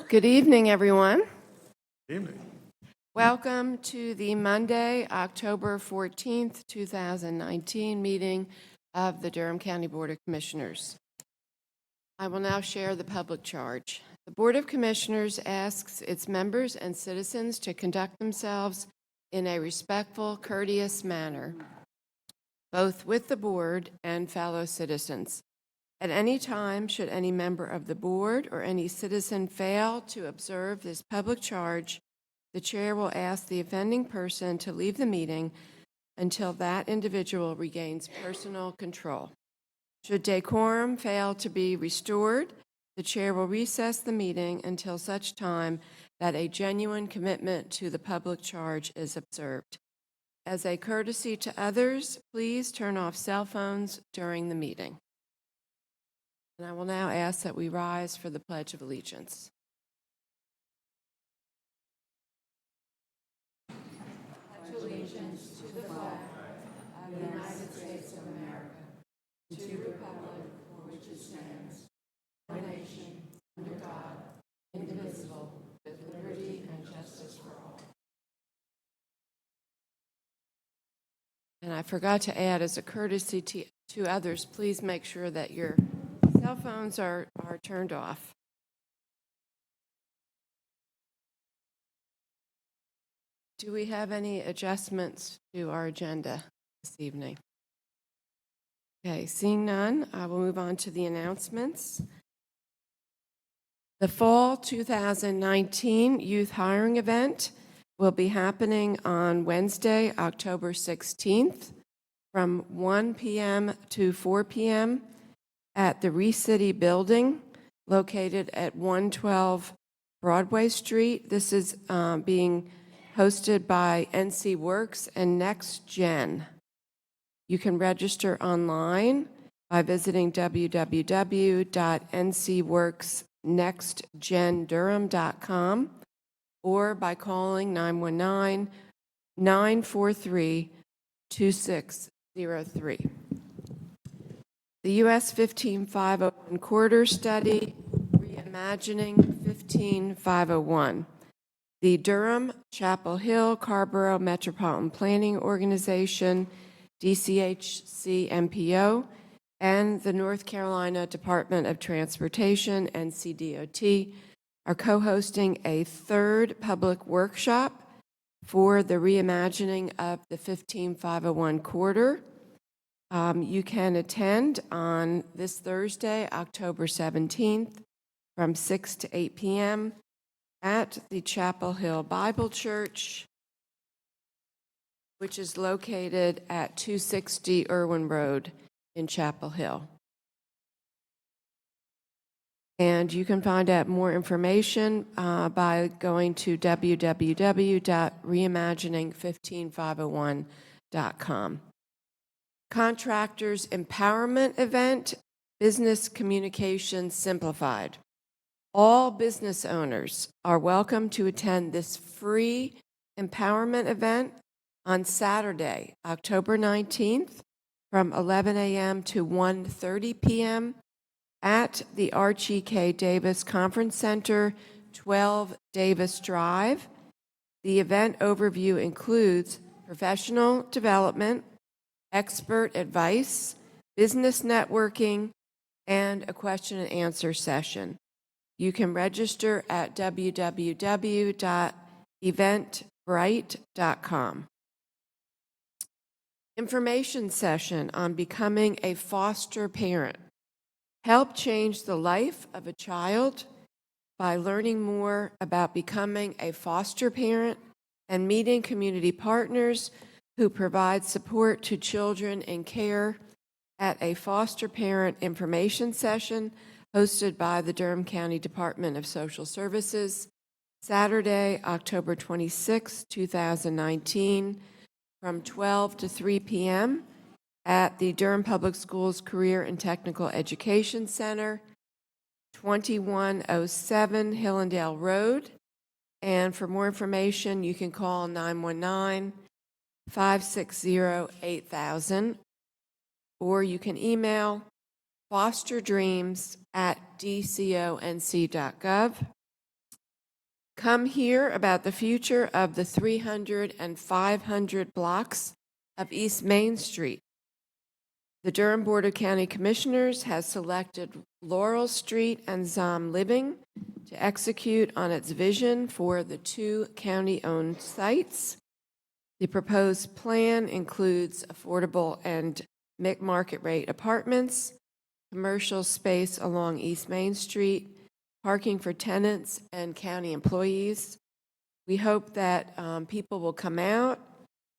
Good evening, everyone. Evening. Welcome to the Monday, October 14th, 2019 meeting of the Durham County Board of Commissioners. I will now share the public charge. The Board of Commissioners asks its members and citizens to conduct themselves in a respectful, courteous manner, both with the board and fellow citizens. At any time, should any member of the board or any citizen fail to observe this public charge, the chair will ask the offending person to leave the meeting until that individual regains personal control. Should decorum fail to be restored, the chair will recess the meeting until such time that a genuine commitment to the public charge is observed. As a courtesy to others, please turn off cell phones during the meeting. And I will now ask that we rise for the Pledge of Allegiance. Pledge allegiance to the flag of the United States of America, to the republic for which it stands, one nation, under God, indivisible, with liberty and justice for all. And I forgot to add, as a courtesy to others, please make sure that your cell phones are turned off. Do we have any adjustments to our agenda this evening? Okay, seeing none, I will move on to the announcements. The Fall 2019 Youth Hiring Event will be happening on Wednesday, October 16th from 1 p.m. to 4 p.m. at the ReCity building located at 112 Broadway Street. This is being hosted by NC Works and Next Gen. You can register online by visiting www.ncworksnextgendurham.com or by calling 919-943-2603. The U.S. 15501 Corridor Study, Reimagining 15501. The Durham, Chapel Hill, Carrboro Metropolitan Planning Organization, DCHC MPO, and the North Carolina Department of Transportation, NCDOT, are co-hosting a third public workshop for the reimagining of the 15501 corridor. You can attend on this Thursday, October 17th, from 6 to 8 p.m. at the Chapel Hill Bible Church, which is located at 260 Irwin Road in Chapel Hill. And you can find out more information by going to www.reimagining15501.com. Contractors Empowerment Event, Business Communications Simplified. All business owners are welcome to attend this free empowerment event on Saturday, October 19th from 11 a.m. to 1:30 p.m. at the Archie K. Davis Conference Center, 12 Davis Drive. The event overview includes professional development, expert advice, business networking, and a question and answer session. You can register at www.eventbrite.com. Information session on becoming a foster parent. Help change the life of a child by learning more about becoming a foster parent and meeting community partners who provide support to children in care at a foster parent information session hosted by the Durham County Department of Social Services, Saturday, October 26, 2019, from 12 to 3 p.m. at the Durham Public Schools Career and Technical Education Center, 2107 Hillendale Road. And for more information, you can call 919-560-8000, or you can email fosterdreams@dconc.gov. Come hear about the future of the 300 and 500 blocks of East Main Street. The Durham Board of County Commissioners has selected Laurel Street and Zom Living to execute on its vision for the 2 county-owned sites. The proposed plan includes affordable and market rate apartments, commercial space along East Main Street, parking for tenants and county employees. We hope that people will come out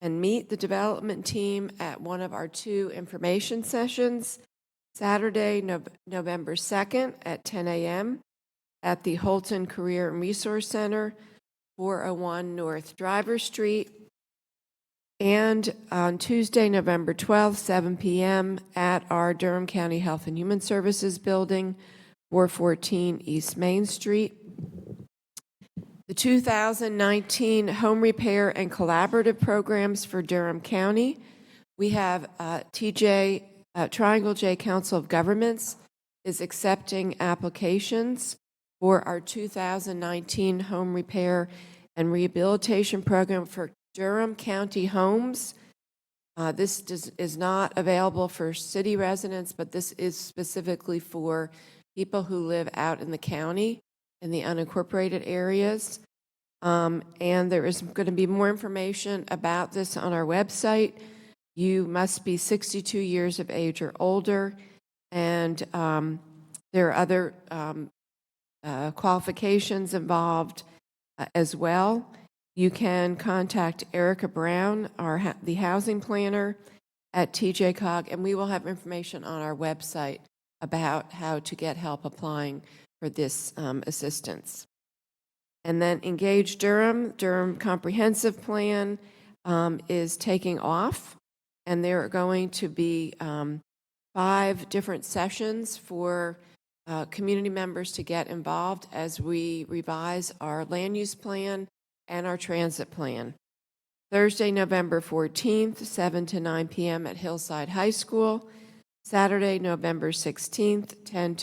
and meet the development team at one of our 2 information sessions, Saturday, November 2nd at 10 a.m. at the Holton Career and Resource Center, 401 North Driver Street, and on Tuesday, November 12th, 7 p.m. at our Durham County Health and Human Services Building, 414 East Main Street. The 2019 Home Repair and Collaborative Programs for Durham County. We have Triangle J Council of Governments is accepting applications for our 2019 Home Repair and Rehabilitation Program for Durham County homes. This is not available for city residents, but this is specifically for people who live out in the county, in the unincorporated areas. And there is going to be more information about this on our website. You must be 62 years of age or older, and there are other qualifications involved as well. You can contact Erica Brown, the housing planner at TJCOG, and we will have information on our website about how to get help applying for this assistance. And then Engage Durham Comprehensive Plan is taking off, and there are going to be 5 different sessions for community members to get involved as we revise our land use plan and our transit plan. Thursday, November 14th, 7 to 9 p.m. at Hillside High School. Saturday, November 16th, 10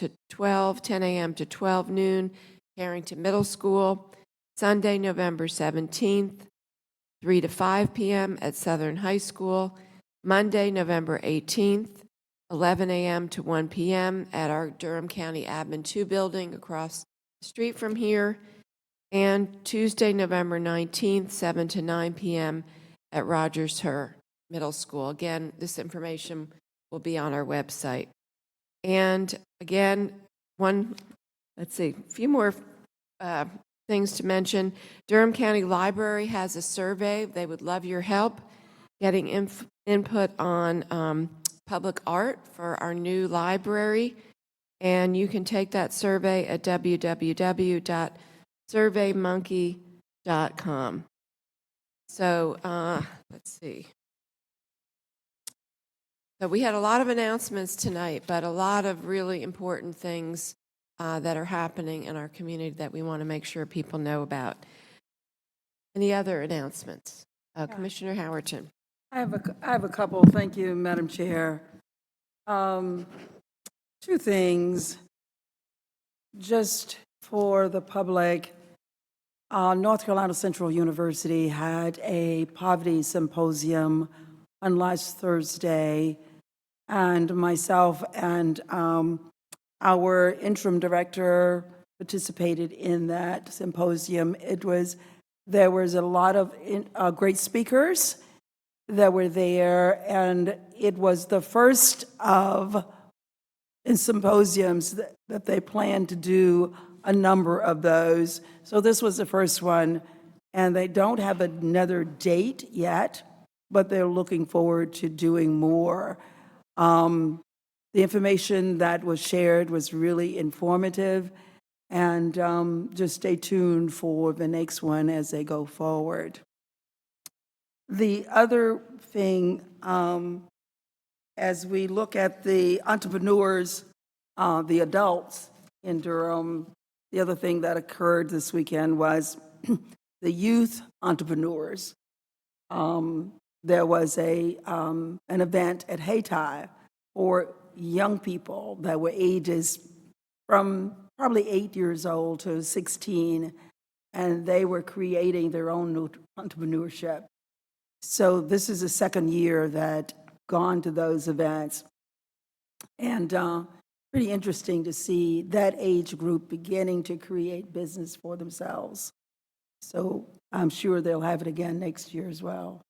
a.m. to 12 noon, Carrington Middle School. Sunday, November 17th, 3 to 5 p.m. at Southern High School. Monday, November 18th, 11 a.m. to 1 p.m. at our Durham County Admin 2 building across the street from here. And Tuesday, November 19th, 7 to 9 p.m. at Rogers Her Middle School. Again, this information will be on our website. And again, a few more things to mention. Durham County Library has a survey. They would love your help getting input on public art for our new library. And you can take that survey at www.surveymonkey.com. So let's see. So we had a lot of announcements tonight, but a lot of really important things that are happening in our community that we want to make sure people know about. Any other announcements? Commissioner Howerton. I have a couple. Thank you, Madam Chair. 2 things, just for the public. North Carolina Central University had a poverty symposium on last Thursday, and myself and our interim director participated in that symposium. There was a lot of great speakers that were there, and it was the first of symposiums that they plan to do a number of those. So this was the first one, and they don't have another date yet, but they're looking forward to doing more. The information that was shared was really informative, and just stay tuned for the next one as they go forward. The other thing, as we look at the entrepreneurs, the adults in Durham, the other thing that occurred this weekend was the youth entrepreneurs. There was an event at Hayti for young people that were ages from probably 8 years old to 16, and they were creating their own new entrepreneurship. So this is the second year that gone to those events. And pretty interesting to see that age group beginning to create business for themselves. So I'm sure they'll have it again next year as well.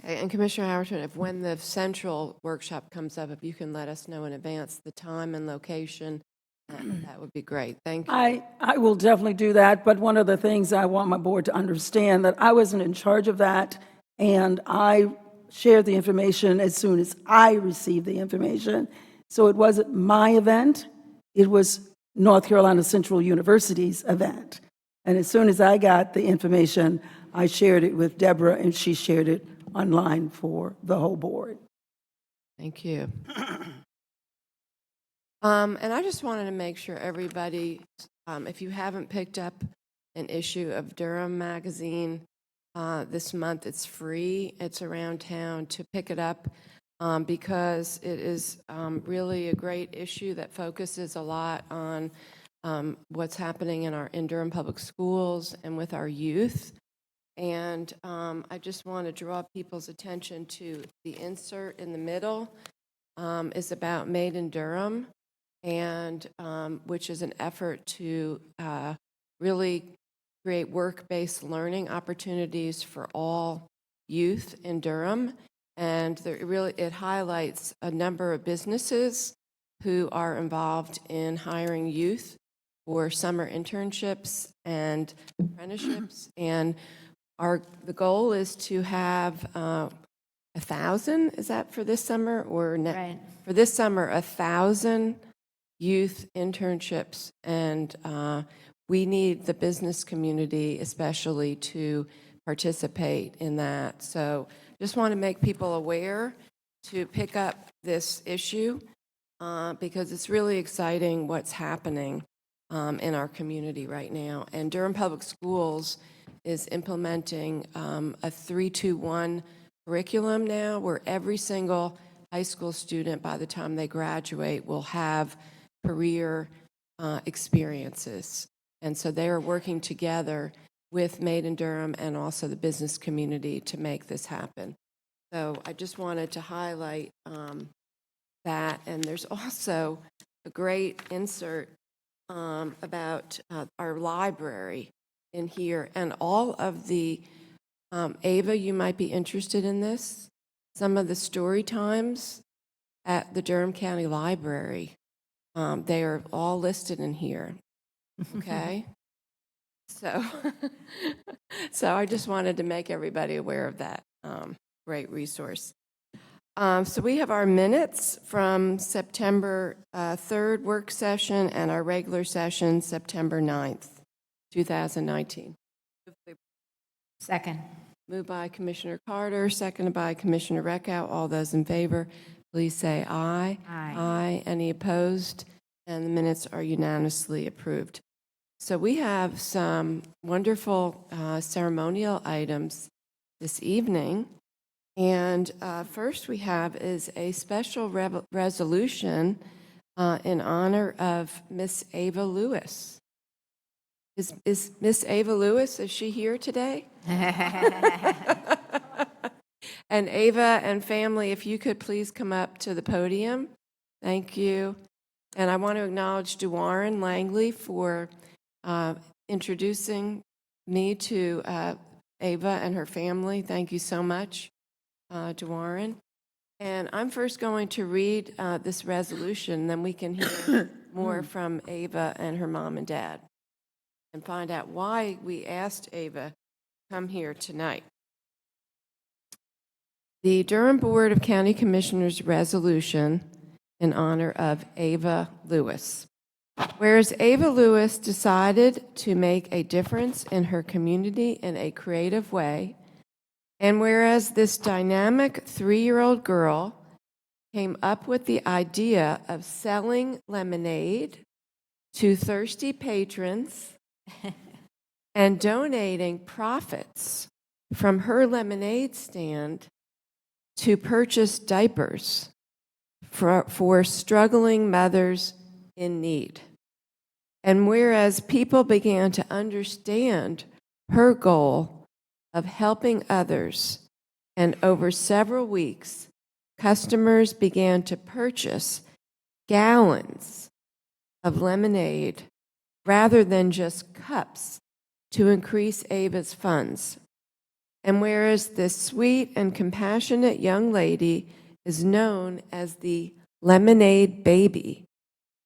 Okay, and Commissioner Howerton, if when the central workshop comes up, if you can let us know in advance the time and location, that would be great. Thank you. I will definitely do that, but one of the things I want my board to understand that I wasn't in charge of that, and I shared the information as soon as I received the information. So it wasn't my event, it was North Carolina Central University's event. And as soon as I got the information, I shared it with Deborah, and she shared it online for the whole board. Thank you. And I just wanted to make sure everybody, if you haven't picked up an issue of Durham Magazine this month, it's free. It's around town to pick it up because it is really a great issue that focuses a lot on what's happening in Durham Public Schools and with our youth. And I just want to draw people's attention to the insert in the middle is about Made in Durham, and which is an effort to really create work-based learning opportunities for all youth in Durham. And it highlights a number of businesses who are involved in hiring youth for summer internships and apprenticeships. And the goal is to have 1,000, is that for this summer or next? Right. For this summer, 1,000 youth internships, and we need the business community especially to participate in that. So just want to make people aware to pick up this issue because it's really exciting what's happening in our community right now. And Durham Public Schools is implementing a 3-2-1 curriculum now where every single high school student by the time they graduate will have career experiences. And so they are working together with Made in Durham and also the business community to make this happen. So I just wanted to highlight that. And there's also a great insert about our library in here. And all of the, Ava, you might be interested in this, some of the story times at the Durham County Library. They are all listed in here, okay? So, so I just wanted to make everybody aware of that great resource. So we have our minutes from September 3rd work session and our regular session September 9th, 2019. Second. Moved by Commissioner Carter, seconded by Commissioner Reckow. All those in favor, please say aye. Aye. Aye. Any opposed? And the minutes are unanimously approved. So we have some wonderful ceremonial items this evening. And first we have is a special resolution in honor of Miss Ava Lewis. Is Miss Ava Lewis, is she here today? And Ava and family, if you could please come up to the podium. Thank you. And I want to acknowledge DeWarren Langley for introducing me to Ava and her family. Thank you so much, DeWarren. And I'm first going to read this resolution, then we can hear more from Ava and her mom and dad and find out why we asked Ava to come here tonight. The Durham Board of County Commissioners resolution in honor of Ava Lewis. Whereas Ava Lewis decided to make a difference in her community in a creative way, and whereas this dynamic 3-year-old girl came up with the idea of selling lemonade to thirsty patrons and donating profits from her lemonade stand to purchase diapers for struggling mothers in need. And whereas people began to understand her goal of helping others, and over several weeks, customers began to purchase gallons of lemonade rather than just cups to increase Ava's funds. And whereas this sweet and compassionate young lady is known as the Lemonade Baby,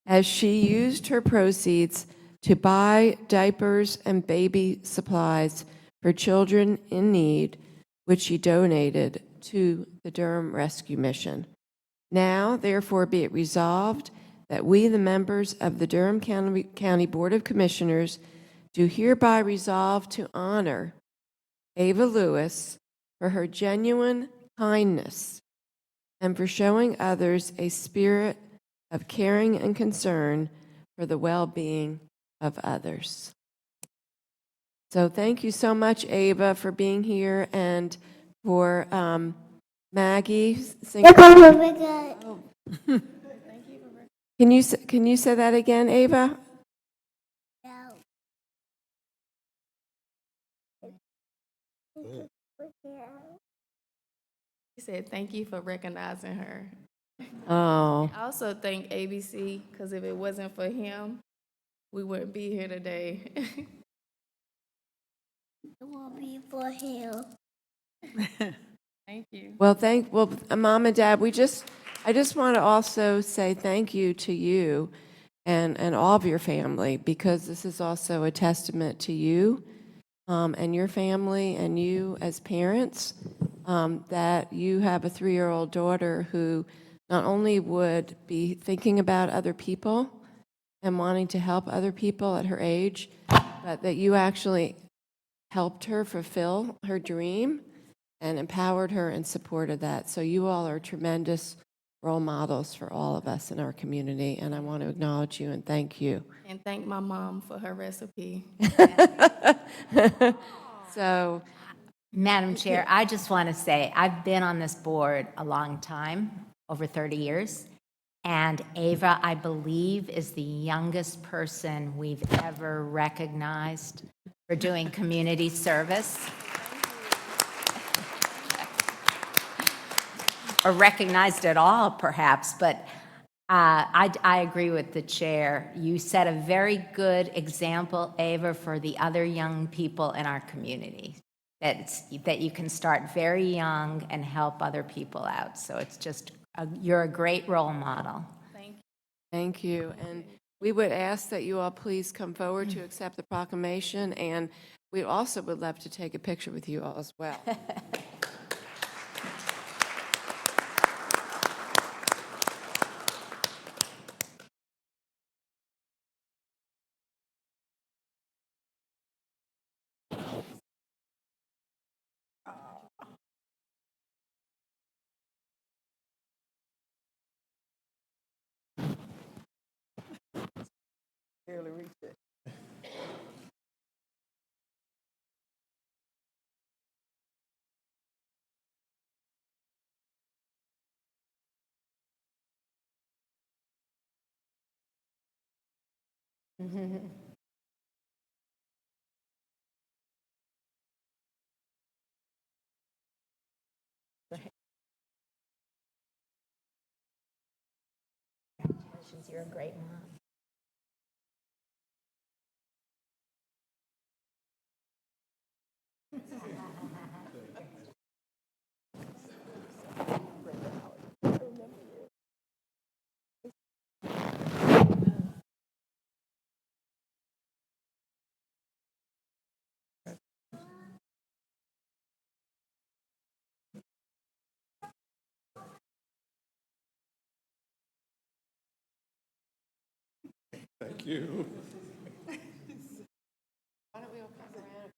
as she used her proceeds to buy diapers and baby supplies for children in need, which she donated to the Durham Rescue Mission. Now, therefore, be it resolved that we, the members of the Durham County Board of Commissioners, do hereby resolve to honor Ava Lewis for her genuine kindness and for showing others a spirit of caring and concern for the well-being of others. So thank you so much, Ava, for being here, and for Maggie singing. Oh. Can you say that again, Ava? He said, thank you for recognizing her. Oh. I also thank ABC, because if it wasn't for him, we wouldn't be here today. It will be for him. Thank you. Well, Mom and Dad, I just want to also say thank you to you and all of your family, because this is also a testament to you and your family and you as parents, that you have a 3-year-old daughter who not only would be thinking about other people and wanting to help other people at her age, but that you actually helped her fulfill her dream and empowered her and supported that. So you all are tremendous role models for all of us in our community, and I want to acknowledge you and thank you. And thank my mom for her recipe. So, Madam Chair, I just want to say, I've been on this board a long time, over 30 years, and Ava, I believe, is the youngest person we've ever recognized for doing community service. Or recognized at all, perhaps, but I agree with the chair. You set a very good example, Ava, for the other young people in our community, that you can start very young and help other people out. So it's just, you're a great role model. Thank you. thank you. And we would ask that you all please come forward to accept the proclamation, and we also would love to take a picture with you all as well. Barely reached it. You're a great mom. Thank you. Why don't we all come around?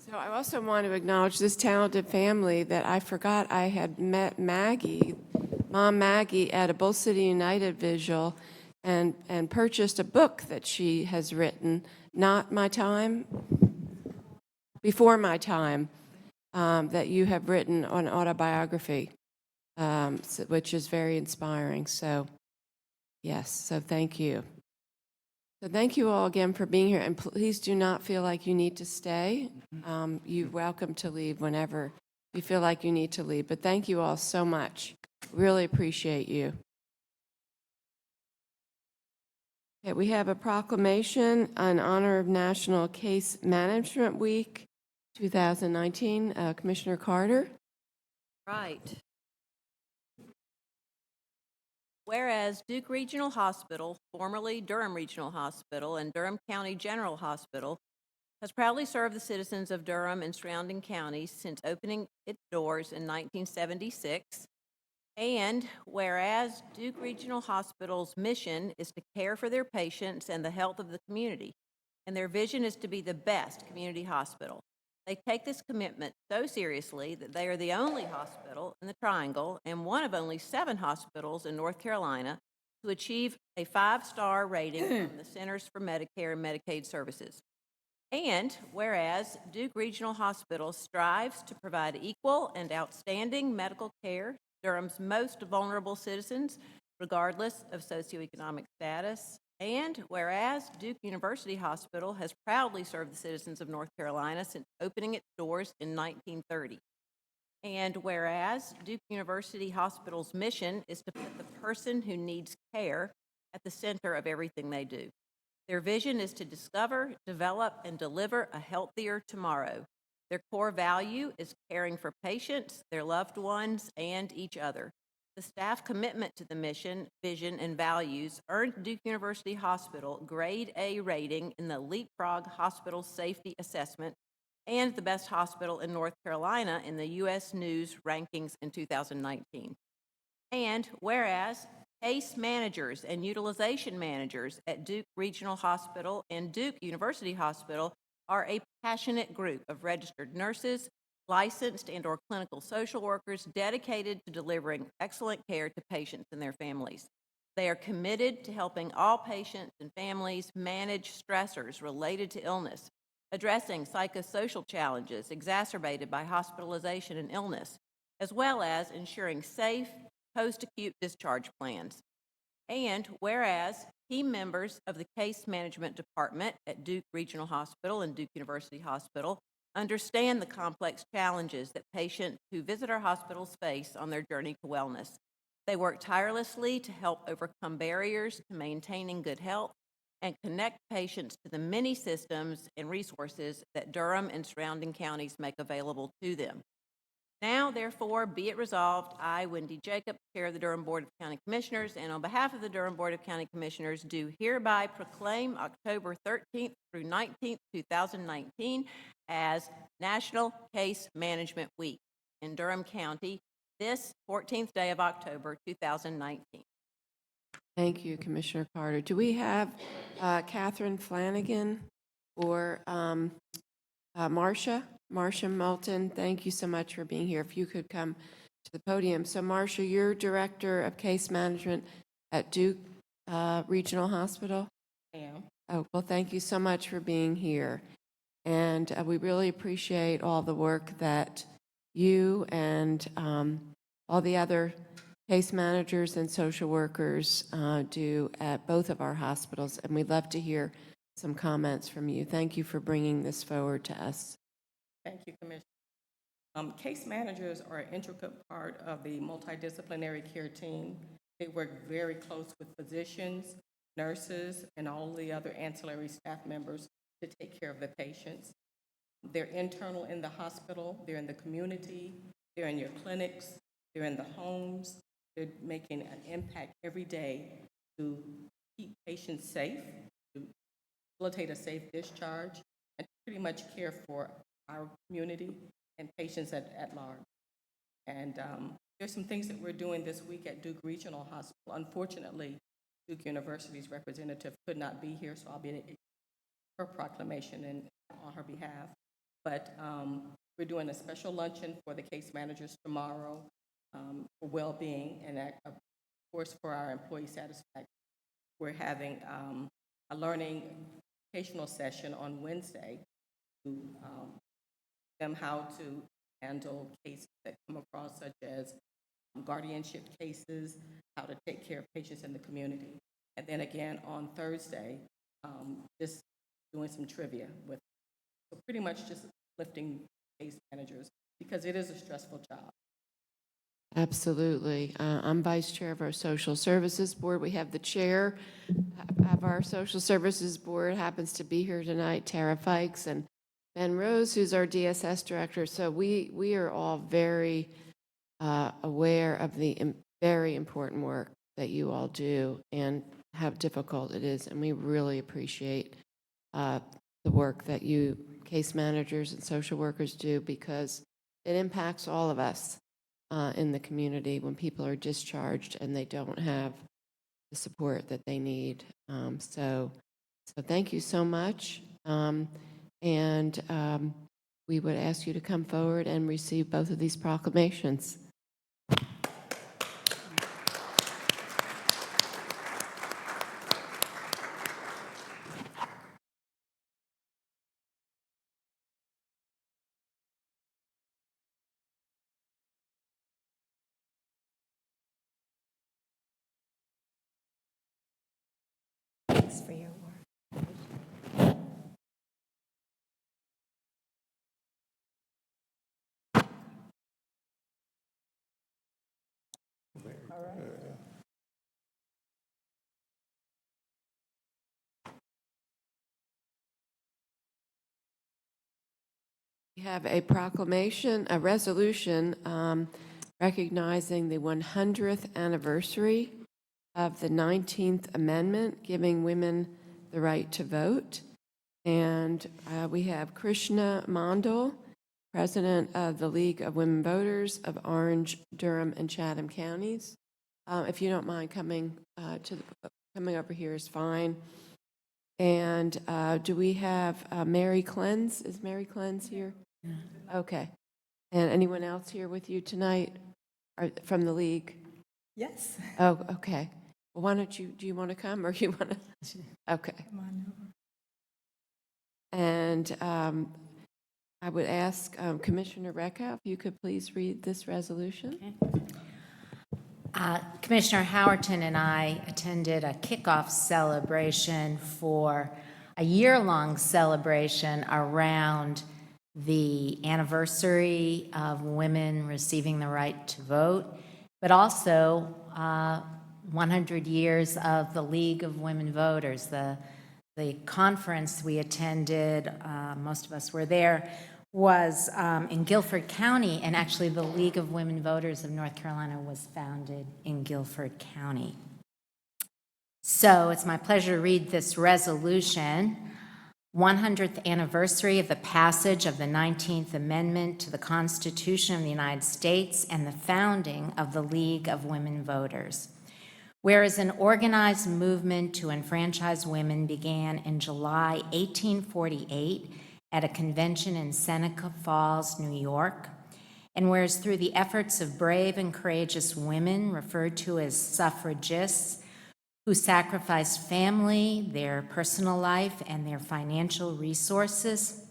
So I also want to acknowledge this talented family that I forgot I had met Maggie, Mom Maggie, at a Bull City United vigil and purchased a book that she has written, Not My Time, Before My Time, that you have written on autobiography, which is very inspiring. So, yes, so thank you. So thank you all again for being here, and please do not feel like you need to stay. You're welcome to leave whenever you feel like you need to leave, but thank you all so much. Really appreciate you. Okay, we have a proclamation in honor of National Case Management Week 2019. Commissioner Carter. Right. Whereas Duke Regional Hospital, formerly Durham Regional Hospital, and Durham County General Hospital has proudly served the citizens of Durham and surrounding counties since opening its doors in 1976. And whereas Duke Regional Hospital's mission is to care for their patients and the health of the community, and their vision is to be the best community hospital. They take this commitment so seriously that they are the only hospital in the Triangle and one of only 7 hospitals in North Carolina to achieve a 5-star rating from the Centers for Medicare and Medicaid Services. And whereas Duke Regional Hospital strives to provide equal and outstanding medical care to Durham's most vulnerable citizens, regardless of socioeconomic status, and whereas Duke University Hospital has proudly served the citizens of North Carolina since opening its doors in 1930. And whereas Duke University Hospital's mission is to put the person who needs care at the center of everything they do. Their vision is to discover, develop, and deliver a healthier tomorrow. Their core value is caring for patients, their loved ones, and each other. The staff commitment to the mission, vision, and values earned Duke University Hospital Grade A rating in the Leapfrog Hospital Safety Assessment and the best hospital in North Carolina in the U.S. News rankings in 2019. And whereas case managers and utilization managers at Duke Regional Hospital and Duke University Hospital are a passionate group of registered nurses, licensed and/or clinical social workers dedicated to delivering excellent care to patients and their families. They are committed to helping all patients and families manage stressors related to illness, addressing psychosocial challenges exacerbated by hospitalization and illness, as well as ensuring safe post-acute discharge plans. And whereas team members of the Case Management Department at Duke Regional Hospital and Duke University Hospital understand the complex challenges that patients who visit our hospitals face on their journey to wellness. They work tirelessly to help overcome barriers to maintaining good health and connect patients to the many systems and resources that Durham and surrounding counties make available to them. Now, therefore, be it resolved, I, Wendy Jacob, Chair of the Durham Board of County Commissioners, and on behalf of the Durham Board of County Commissioners, do hereby proclaim October 13th through 19th, 2019 as National Case Management Week in Durham County, this 14th day of October, 2019. Thank you, Commissioner Carter. Do we have Catherine Flanagan or Marcia Moulton? Thank you so much for being here. If you could come to the podium. So, Marcia, you're Director of Case Management at Duke Regional Hospital? I am. Oh, well, thank you so much for being here. And we really appreciate all the work that you and all the other case managers and social workers do at both of our hospitals. And we'd love to hear some comments from you. Thank you for bringing this forward to us. Thank you, Commissioner. Case managers are an intricate part of the multidisciplinary care team. They work very close with physicians, nurses, and all the other ancillary staff members to take care of the patients. They're internal in the hospital, they're in the community, they're in your clinics, they're in the homes. They're making an impact every day to keep patients safe, to facilitate a safe discharge, and pretty much care for our community and patients at large. And There's some things that we're doing this week at Duke Regional Hospital. Unfortunately, Duke University's representative could not be here, so I'll be her proclamation and on her behalf. But we're doing a special luncheon for the case managers tomorrow for well-being and, of course, for our employee satisfaction. We're having a learning educational session on Wednesday to them how to handle cases that come across, such as guardianship cases, how to take care of patients in the community. And then again on Thursday, just doing some trivia with, so pretty much just lifting case managers because it is a stressful job. Absolutely. I'm vice chair of our social services board. We have the chair of our social services board happens to be here tonight, Tara Fikes, and Ben Rose, who's our DSS director. So we are all very aware of the very important work that you all do and how difficult it is. And we really appreciate the work that you case managers and social workers do, because it impacts all of us in the community when people are discharged and they don't have the support that they need. So thank you so much. And we would ask you to come forward and receive both of these proclamations. Thanks for your work. We have a proclamation, a resolution recognizing the 100th anniversary of the 19th Amendment, giving women the right to vote. And we have Krishna Mondal, president of the League of Women Voters of Orange, Durham, and Chatham counties. If you don't mind coming coming over here is fine. And do we have Mary Cleanse? Is Mary Cleanse here? Okay. And anyone else here with you tonight from the league? Yes. Oh, okay. Well, why don't you, do you want to come or you want to? Okay. Come on over. And I would ask Commissioner Recca if you could please read this resolution. Okay. Commissioner Howerton and I attended a kickoff celebration for a year-long celebration around the anniversary of women receiving the right to vote, but also 100 years of the League of Women Voters. The conference we attended, most of us were there, was in Guilford County, and actually the League of Women Voters of North Carolina was founded in Guilford County. So it's my pleasure to read this resolution. 100th anniversary of the passage of the 19th Amendment to the Constitution of the United States and the founding of the League of Women Voters. Whereas an organized movement to enfranchise women began in July 1848 at a convention in Seneca Falls, New York, and whereas through the efforts of brave and courageous women referred to as suffragists, who sacrificed family, their personal life, and their financial resources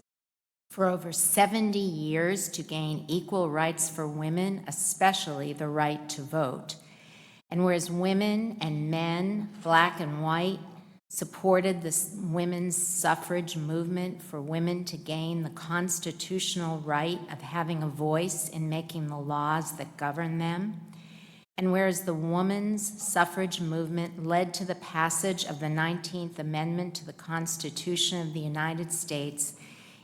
for over 70 years to gain equal rights for women, especially the right to vote. And whereas women and men, black and white, supported the women's suffrage movement for women to gain the constitutional right of having a voice in making the laws that govern them, and whereas the women's suffrage movement led to the passage of the 19th Amendment to the Constitution of the United States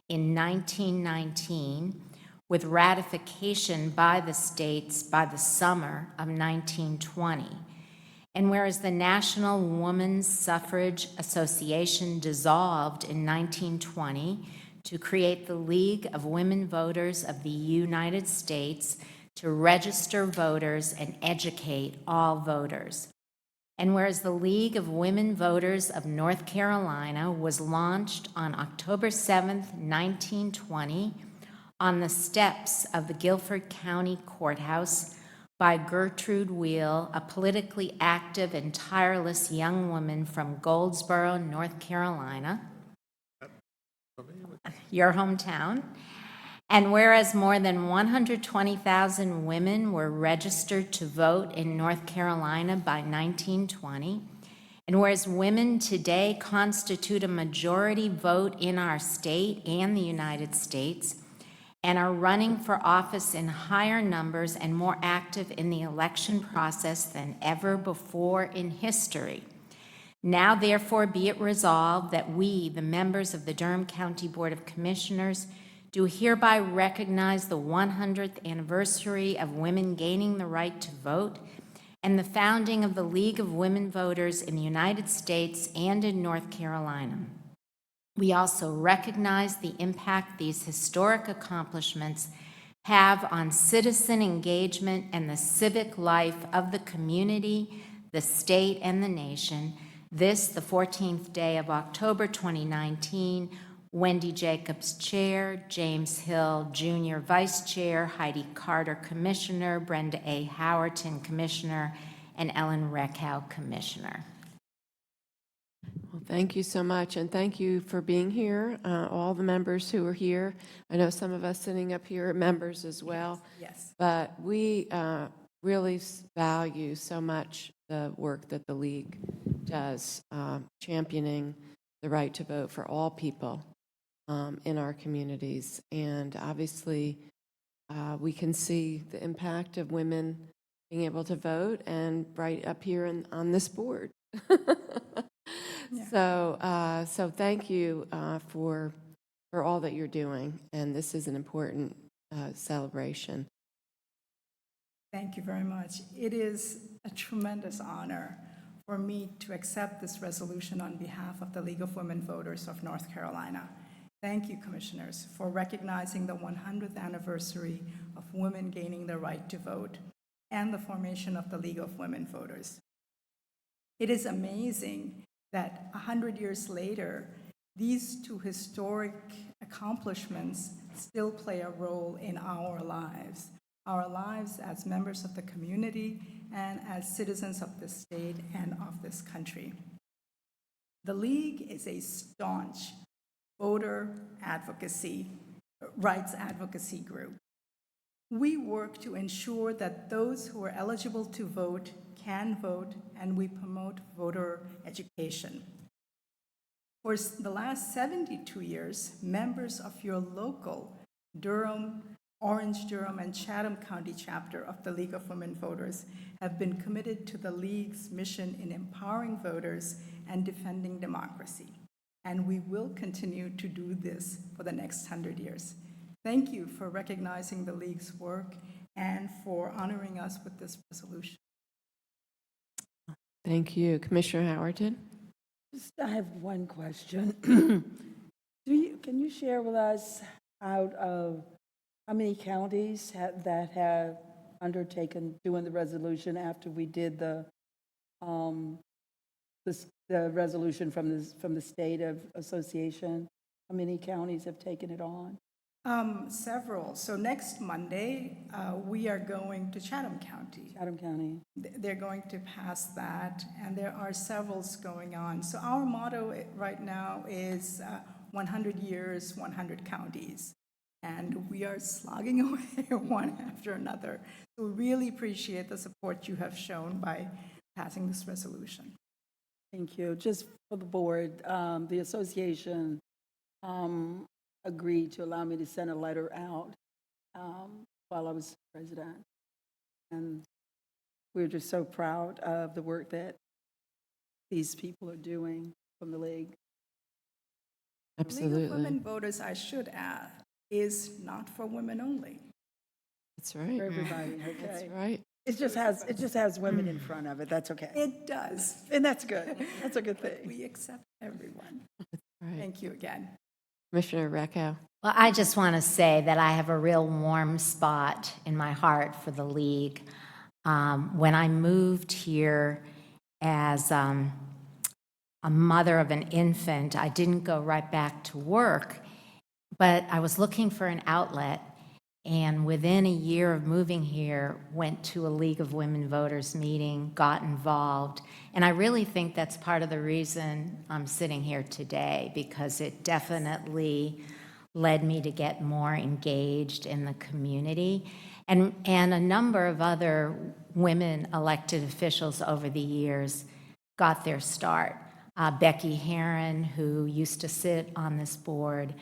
in 1919, with ratification by the states by the summer of 1920, and whereas the National Women's Suffrage Association dissolved in 1920 to create the League of Women Voters of the United States to register voters and educate all voters. And whereas the League of Women Voters of North Carolina was launched on October 7th, 1920, on the steps of the Guilford County Courthouse by Gertrude Wheel, a politically active and tireless young woman from Goldsboro, North Carolina, your hometown. And whereas more than 120,000 women were registered to vote in North Carolina by 1920, and whereas women today constitute a majority vote in our state and the United States, and are running for office in higher numbers and more active in the election process than ever before in history. Now, therefore, be it resolved that we, the members of the Durham County Board of Commissioners, do hereby recognize the 100th anniversary of women gaining the right to vote and the founding of the League of Women Voters in the United States and in North Carolina. We also recognize the impact these historic accomplishments have on citizen engagement and the civic life of the community, the state, and the nation. This, the 14th day of October 2019, Wendy Jacobs, Chair, James Hill, Jr., Vice Chair, Heidi Carter, Commissioner, Brenda A. Howerton, Commissioner, and Ellen Reckow, Commissioner. Well, thank you so much, and thank you for being here, all the members who are here. I know some of us sitting up here are members as well. Yes. But we really value so much the work that the League does, championing the right to vote for all people in our communities. And obviously, we can see the impact of women being able to vote, and right up here on this board. Yeah. So thank you for all that you're doing, and this is an important celebration. Thank you very much. It is a tremendous honor for me to accept this resolution on behalf of the League of Women Voters of North Carolina. Thank you, Commissioners, for recognizing the 100th anniversary of women gaining the right to vote and the formation of the League of Women Voters. It is amazing that 100 years later, these two historic accomplishments still play a role in our lives as members of the community and as citizens of the state and of this country. The League is a staunch voter advocacy, rights advocacy group. We work to ensure that those who are eligible to vote can vote, and we promote voter education. For the last 72 years, members of your local Durham, Orange, Durham, and Chatham County chapter of the League of Women Voters have been committed to the League's mission in empowering voters and defending democracy. And we will continue to do this for the next 100 years. Thank you for recognizing the League's work and for honoring us with this resolution. Thank you. Commissioner Howerton? I have one question. Can you share with us out of how many counties that have undertaken doing the resolution after we did the resolution from the state of association? How many counties have taken it on? Several. So next Monday, we are going to Chatham County. Chatham County. They're going to pass that, and there are several going on. So our motto right now is 100 years, 100 counties. And we are slogging away one after another. So we really appreciate the support you have shown by passing this resolution. Thank you. Just for the board, the association agreed to allow me to send a letter out while I was president. And we're just so proud of the work that these people are doing from the League. Absolutely. League of Women Voters, I should add, is not for women only. That's right. For everybody, okay? That's right. It just has women in front of it. That's okay. It does. And that's good. That's a good thing. We accept everyone. Right. Thank you again. Commissioner Recco. Well, I just want to say that I have a real warm spot in my heart for the League. When I moved here as a mother of an infant, I didn't go right back to work, but I was looking for an outlet, and within a year of moving here, went to a League of Women Voters meeting, got involved, and I really think that's part of the reason I'm sitting here today, because it definitely led me to get more engaged in the community. And a number of other women elected officials over the years got their start. Becky Herron, who used to sit on this board,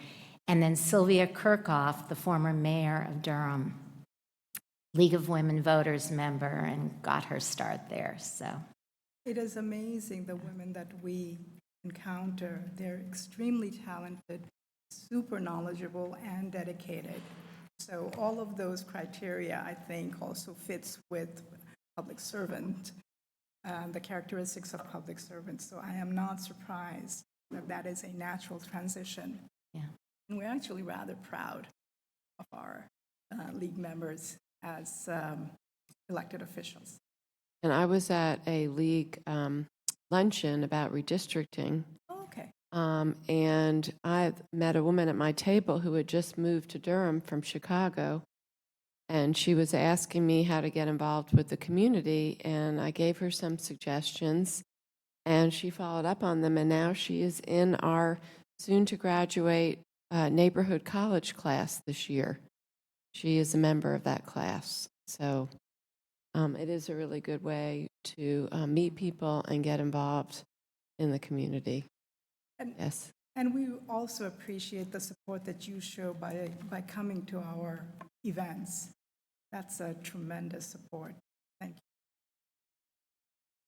and then Sylvia Kirchhoff, the former mayor of Durham, League of Women Voters member, and got her start there. So It is amazing, the women that we encounter. They're extremely talented, super knowledgeable, and dedicated. So all of those criteria, I think, also fits with public servant, the characteristics of public servants. So I am not surprised that that is a natural transition. yeah. And we're actually rather proud of our League members as elected officials. And I was at a League luncheon about redistricting, Okay. and I met a woman at my table who had just moved to Durham from Chicago, and she was asking me how to get involved with the community, and I gave her some suggestions, and she followed up on them, and now she is in our soon-to-graduate neighborhood college class this year. She is a member of that class, so it is a really good way to meet people and get involved in the community. And, Yes. and we also appreciate the support that you show by coming to our events. That's a tremendous support. Thank you.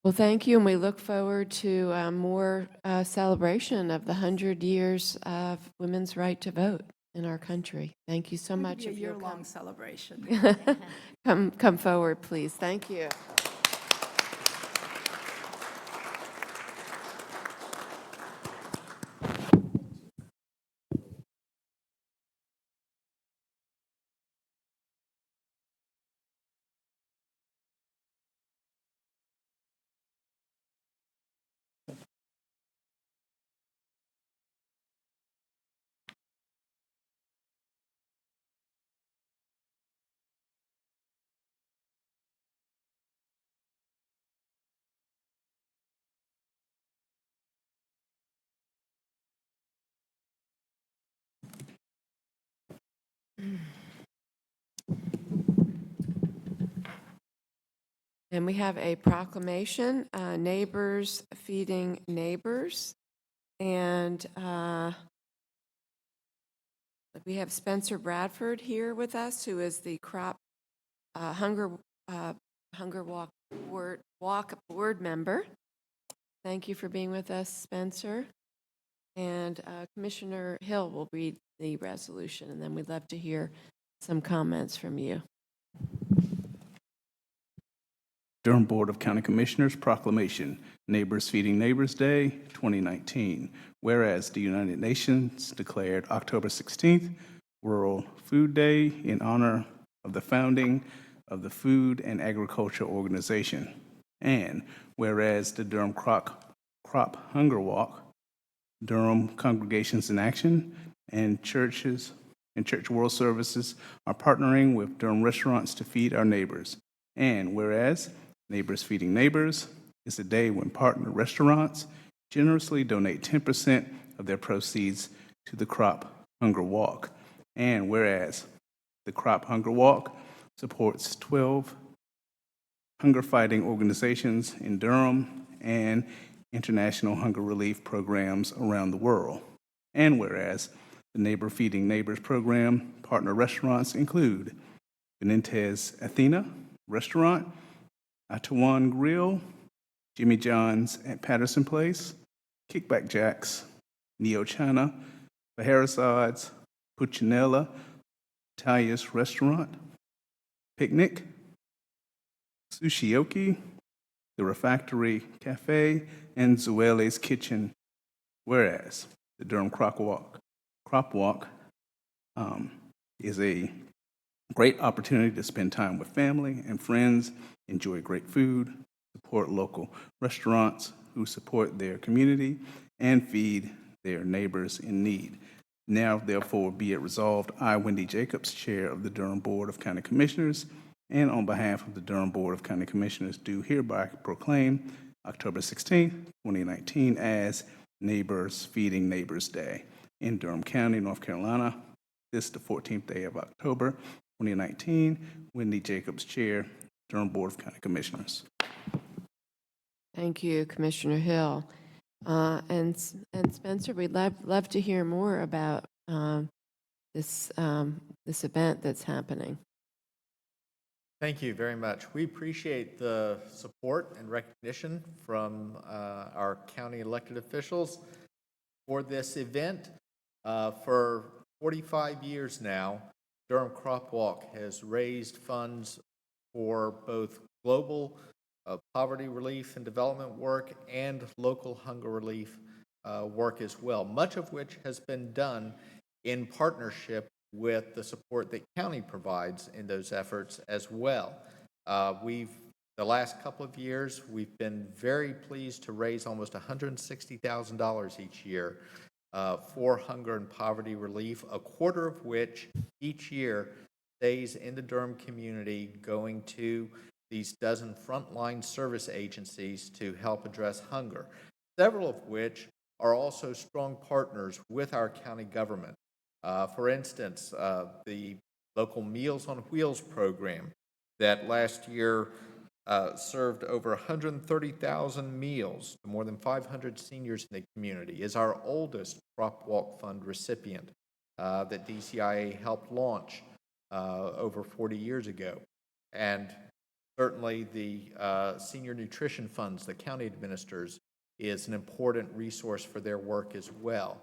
Well, thank you, and we look forward to more celebration of the 100 years of women's right to vote in our country. Thank you so much. It'll If be a you'll year-long celebration. come forward, please. Thank you. And we have a proclamation, Neighbors Feeding Neighbors. And we have Spencer Bradford here with us, who is the Crop Hunger Walk Board member. Thank you for being with us, Spencer. And Commissioner Hill will read the resolution, and then we'd love to hear some comments from you. Durham Board of County Commissioners Proclamation, Neighbors Feeding Neighbors Day 2019. Whereas the United Nations declared October 16th World Food Day in honor of the founding of the Food and Agriculture Organization. And whereas the Durham Crop Hunger Walk, Durham Congregations in Action, and churches and Church World Services are partnering with Durham restaurants to feed our neighbors. And whereas Neighbors Feeding Neighbors is a day when partner restaurants generously donate 10% of their proceeds to the Crop Hunger Walk. And whereas the Crop Hunger Walk supports 12 hunger-fighting organizations in Durham and international hunger relief programs around the world. And whereas the Neighbor Feeding Neighbors program partner restaurants include Benitez Athena Restaurant, Atawan Grill, Jimmy John's at Patterson Place, Kickback Jacks, Neo China, Baharasad's, Puccinella, Tastiest Restaurant, Picnic, Sushioki, The Refactory Cafe, and Zuele's Kitchen. Whereas the Durham Crop Crop Walk is a great opportunity to spend time with family and friends, enjoy great food, support local restaurants who support their community, and feed their neighbors in need. Now, therefore, be it resolved, I, Wendy Jacobs, Chair of the Durham Board of County Commissioners, and on behalf of the Durham Board of County Commissioners, do hereby proclaim October 16th, 2019 as Neighbors Feeding Neighbors Day in Durham County, North Carolina. This is the 14th day of October, 2019. Wendy Jacobs, Chair, Durham Board of County Commissioners. Thank you, Commissioner Hill. And Spencer, we'd love to hear more about this event that's happening. Thank you very much. We appreciate the support and recognition from our county elected officials for this event. For 45 years now, Durham Crop Walk has raised funds for both global poverty relief and development work and local hunger relief work as well, much of which has been done in partnership with the support that county provides in those efforts as well. The last couple of years, we've been very pleased to raise almost $160,000 each year for hunger and poverty relief, a quarter of which each year stays in the Durham community, going to these dozen frontline service agencies to help address hunger, several of which are also strong partners with our county government. For instance, the local Meals on Wheels program that last year served over 130,000 meals to more than 500 seniors in the community is our oldest Crop Walk Fund recipient that DCIA helped launch over 40 years ago. And certainly the senior nutrition funds the county administers is an important resource for their work as well.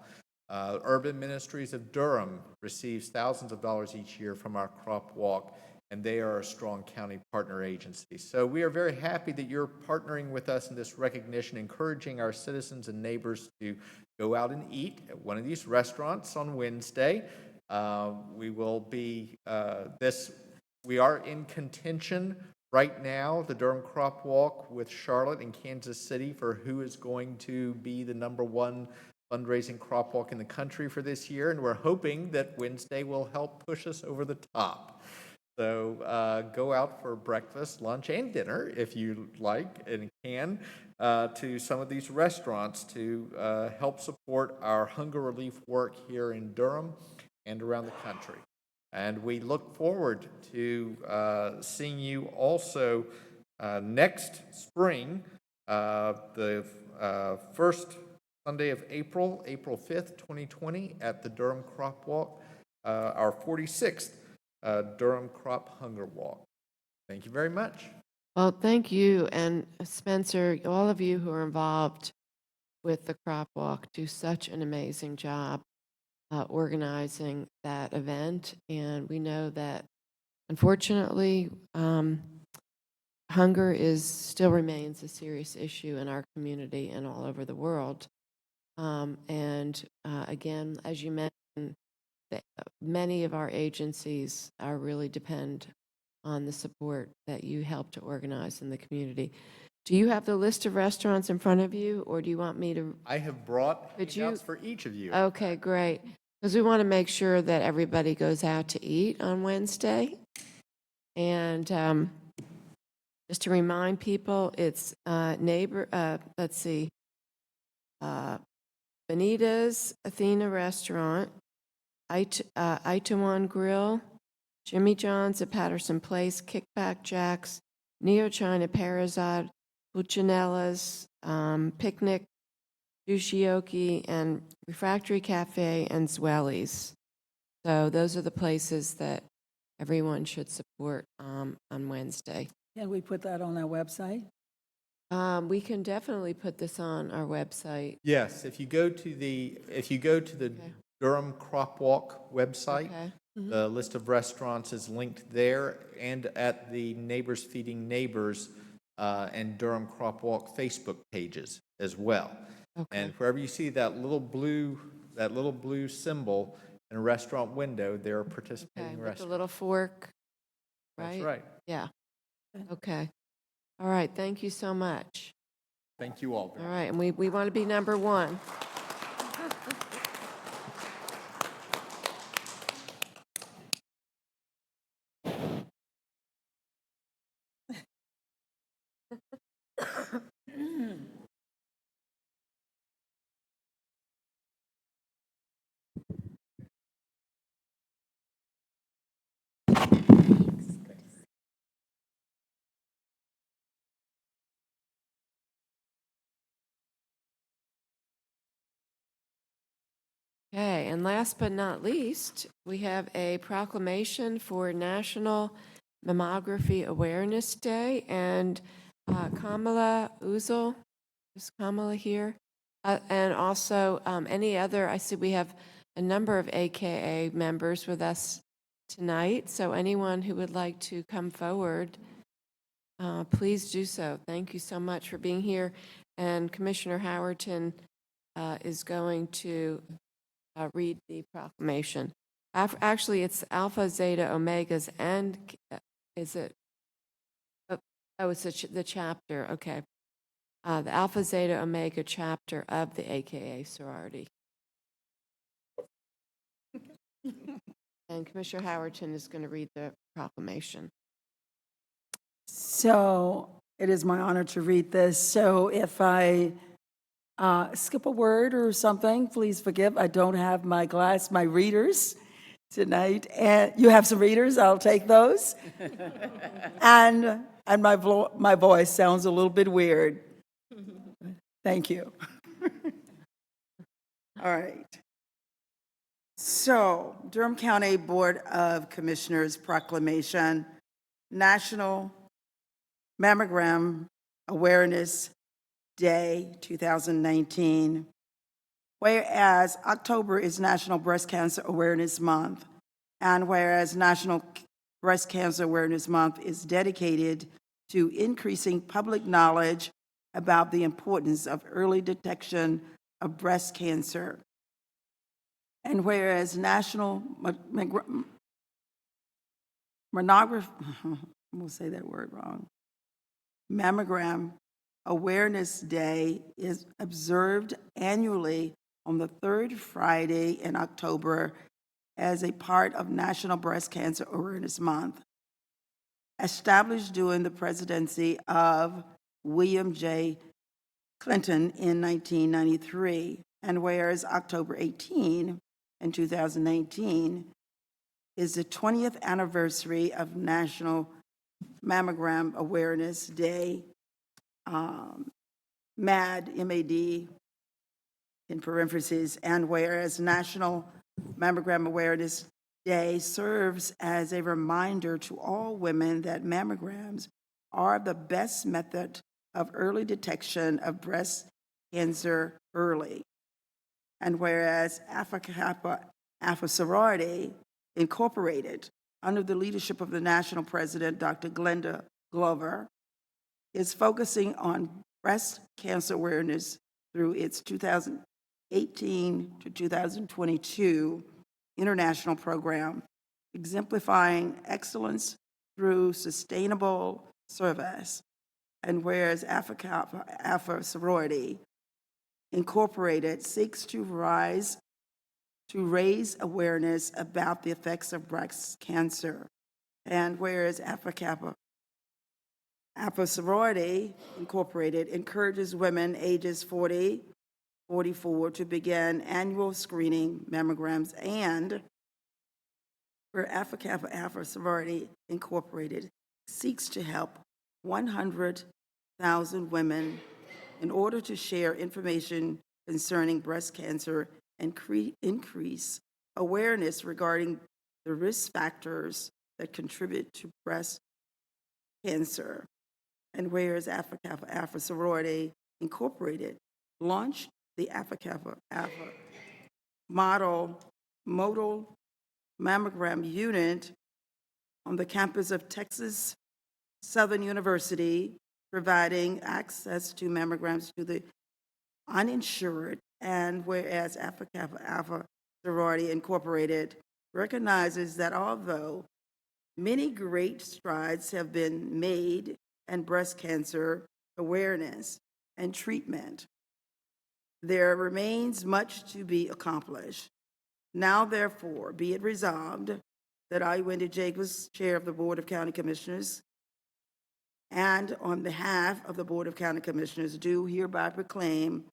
Urban Ministries of Durham receives thousands of dollars each year from our Crop Walk, and they are a strong county partner agency. So we are very happy that you're partnering with us in this recognition, encouraging our citizens and neighbors to go out and eat at one of these restaurants on Wednesday. We are in contention right now, the Durham Crop Walk, with Charlotte and Kansas City for who is going to be the #1 fundraising crop walk in the country for this year, and we're hoping that Wednesday will help push us over the top. So go out for breakfast, lunch, and dinner if you like and can to some of these restaurants to help support our hunger relief work here in Durham and around the country. And we look forward to seeing you also next spring, the first Sunday of April 5th, 2020, at the Durham Crop Walk, our 46th Durham Crop Hunger Walk. Thank you very much. Well, thank you, and Spencer, all of you who are involved with the Crop Walk do such an amazing job organizing that event, and we know that, unfortunately, hunger still remains a serious issue in our community and all over the world. Again, as you mentioned, many of our agencies really depend on the support that you help to organize in the community. Do you have the list of restaurants in front of you, or do you want me to? I have brought handouts for each of you. Okay, great. Because we want to make sure that everybody goes out to eat on Wednesday. And just to remind people, it's Benita's Athena Restaurant, Itaewon Grill, Jimmy John's at Patterson Place, Kickback Jack's, Neo China Parazad, Puccinella's, Picnic, Dushioki, and Refractory Cafe, and Zwelly's. So those are the places that everyone should support on Wednesday. Can we put that on our website? We can definitely put this on our website. Yes, if you go to the Durham Crop Walk website, the list of restaurants is linked there, and at the Neighbors Feeding Neighbors and Durham Crop Walk Facebook pages as well. Okay. And wherever you see that little blue that little blue symbol in a restaurant window, there are Okay, participating with the restaurants. little fork, right? That's right. Yeah. Okay. All right, thank you so much. Thank you all very All much. right, and we want to be number one. Okay, and last but not least, we have a proclamation for National Mammography Awareness Day, and Kamala Uzel, is Kamala here? And also any other, I see we have a number of AKA members with us tonight, so anyone who would like to come forward, please do so. Thank you so much for being here, and Commissioner Howerton is going to read the proclamation. Actually, it's Alpha, Zeta, Omegas, and is it? Oh, it's the chapter. Okay, the Alpha, Zeta, Omega chapter of the AKA sorority. And Commissioner Howerton is going to read the proclamation. So it is my honor to read this. So if I skip a word or something, please forgive. I don't have my readers tonight. And you have some readers, I'll take those. And my voice sounds a little bit weird. Thank you. All right. So, Durham County Board of Commissioners Proclamation, National Mammogram Awareness Day 2019. Whereas October is National Breast Cancer Awareness Month, and whereas National Breast Cancer Awareness Month is dedicated to increasing public knowledge about the importance of early detection of breast cancer. And whereas National Mammogram Awareness Day is observed annually on the third Friday in October as a part of National Breast Cancer Awareness Month. Established during the presidency of William J. Clinton in 1993, and whereas October 18 in 2019 is the 20th anniversary of National Mammogram Awareness Day, MAD, M-A-D, in parentheses, and whereas National Mammogram Awareness Day serves as a reminder to all women that mammograms are the best method of early detection of breast cancer early. And whereas Alpha Kappa Alpha Sorority Incorporated, under the leadership of the national president, Dr. Glenda Glover, is focusing on breast cancer awareness through its 2018 to 2022 international program, exemplifying excellence through sustainable service. And whereas Alpha Kappa Alpha Sorority Incorporated seeks to raise awareness about the effects of breast cancer. And whereas Alpha Kappa Alpha Sorority Incorporated encourages women ages 40, 44 to begin annual screening mammograms, and where Alpha Kappa Alpha Sorority Incorporated seeks to help 100,000 women in order to share information concerning breast cancer and increase awareness regarding the risk factors that contribute to breast cancer. And whereas Alpha Kappa Alpha Sorority Incorporated launched the Alpha Kappa Alpha modal mammogram unit on the campus of Texas Southern University, providing access to mammograms to the uninsured And whereas Alpha Kappa Alpha Sorority Incorporated recognizes that although many great strides have been made in breast cancer awareness and treatment, there remains much to be accomplished. Now, therefore, be it resolved that I, Wendy Jacobs, Chair of the Board of County Commissioners, and on behalf of the Board of County Commissioners, do hereby proclaim